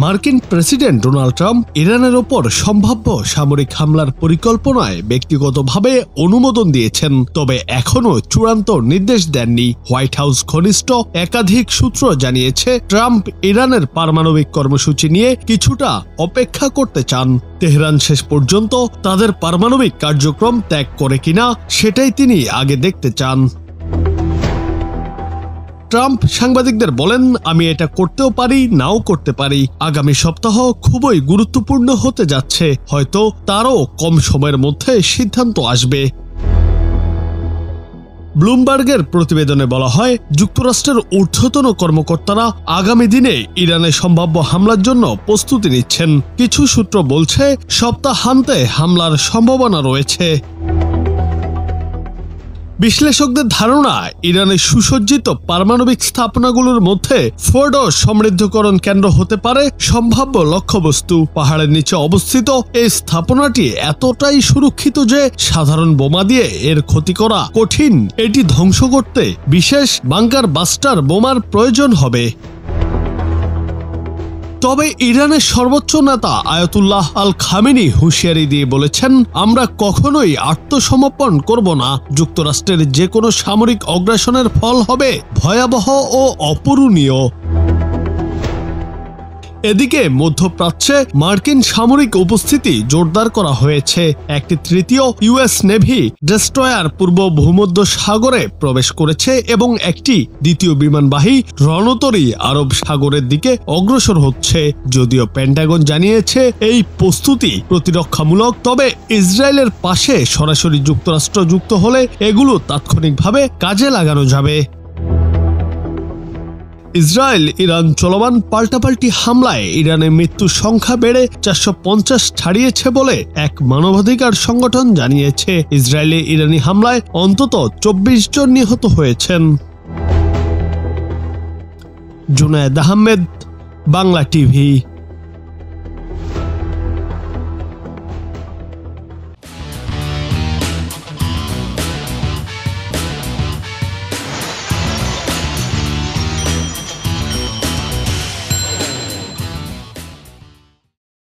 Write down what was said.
মার্কিন president Donald Trump ইরানের ওপর সম্ভাব্য সামরিক হামলার পরিকল্পনায় ব্যক্তিগতভাবে অনুমোদন দিয়েছেন, তবে এখনও চূড়ান্ত নির্দেশ দেননি। হোয়াইট হাউস ঘনিষ্ঠ একাধিক সূত্র জানিয়েছে, ট্রাম্প ইরানের পারমাণবিক কর্মসূচি নিয়ে কিছুটা অপেক্ষা করতে চান। তেহরান শেষ পর্যন্ত তাদের পারমাণবিক কার্যক্রম ত্যাগ করে কিনা সেটাই তিনি আগে দেখতে চান। ট্রাম্প সাংবাদিকদের বলেন, আমি এটা করতেও পারি, নাও করতে পারি। আগামী সপ্তাহ খুবই গুরুত্বপূর্ণ হতে যাচ্ছে, হয়তো তারও কম সময়ের মধ্যে সিদ্ধান্ত আসবে। ব্লুমবার্গের প্রতিবেদনে বলা হয়, যুক্তরাষ্ট্রের ঊর্ধ্বতন কর্মকর্তারা আগামী দিনে ইরানে সম্ভাব্য হামলার জন্য প্রস্তুতি নিচ্ছেন। কিছু সূত্র বলছে, সপ্তাহান্তে হামলার সম্ভাবনা রয়েছে। বিশ্লেষকদের ধারণা, ইরানের সুসজ্জিত পারমাণবিক স্থাপনাগুলোর মধ্যে ফোর্ডো সমৃদ্ধকরণ কেন্দ্র হতে পারে সম্ভাব্য লক্ষ্যবস্তু। পাহাড়ের নিচে অবস্থিত এই স্থাপনাটি এতটাই সুরক্ষিত যে সাধারণ বোমা দিয়ে এর ক্ষতি করা কঠিন। এটি ধ্বংস করতে বিশেষ বাংকার বাস্টার বোমার প্রয়োজন হবে। তবে ইরানের সর্বোচ্চ নেতা আয়াতুল্লাহ আল খামেনি হুঁশিয়ারি দিয়ে বলেছেন, আমরা কখনোই আত্মসমর্পণ করব না। যুক্তরাষ্ট্রের যে কোনো সামরিক অগ্রাসনের ফল হবে ভয়াবহ ও অপূরণীয়। এদিকে মধ্যপ্রাচ্যে মার্কিন সামরিক উপস্থিতি জোরদার করা হয়েছে। একটি তৃতীয় ইউএস নেভি ডেস্ট্রয়ার পূর্ব ভূমধ্য সাগরে প্রবেশ করেছে এবং একটি দ্বিতীয় বিমানবাহী রণতরী আরব সাগরের দিকে অগ্রসর হচ্ছে। যদিও পেন্টাগন জানিয়েছে এই প্রস্তুতি প্রতিরক্ষামূলক, তবে ইসরায়েলের পাশে সরাসরি যুক্তরাষ্ট্র যুক্ত হলে এগুলো তাৎক্ষণিকভাবে কাজে লাগানো যাবে। ইসরায়েল ইরান চলমান পাল্টাপাল্টি হামলায় ইরানের মৃত্যুর সংখ্যা বেড়ে 450 ছাড়িয়েছে বলে এক মানবাধিকার সংগঠন জানিয়েছে। ইসরায়েলে ইরানি হামলায় অন্তত 24 জন নিহত হয়েছেন। জুনায়েদ আহমেদ, বাংলা টিভি।